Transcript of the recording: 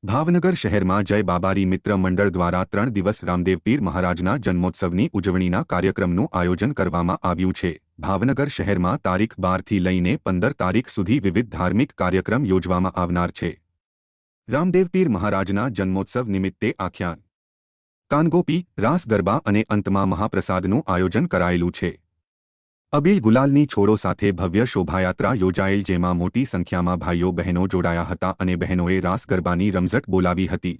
ભાવનગર શહેરમાં જય બાબારી મિત્ર મંડળ દ્વારા 3 દિવસ રામદેવ પીર મહારાજના જન્મોત્સવની ઉજવણીના કાર્યક્રમનું આયોજન કરવામાં આવ્યું છે। ભાવનગર શહેરમાં તારીખ 12 થી લઈને 15 તારીખ સુધી વિવિધ ધાર્મિક કાર્યક્રમ યોજવામાં આવનાર છે। રામદેવ પીર મહારાજના જન્મોત્સવ નિમિત્તે આખ્યાન, કાનગોપી, રાસ ગરબા અને અંતમાં મહાપ્રસાદનું આયોજન કરાયેલું છે। અબીલ ગુલાલની છોડો સાથે ભવ્ય શોભાયાત્રા યોજાયેલ, જેમાં મોટી સંખ્યામાં ભાઈઓ બહેનો જોડાયા હતા અને બહેનોએ રાસ ગરબાની રમઝટ બોલાવી હતી।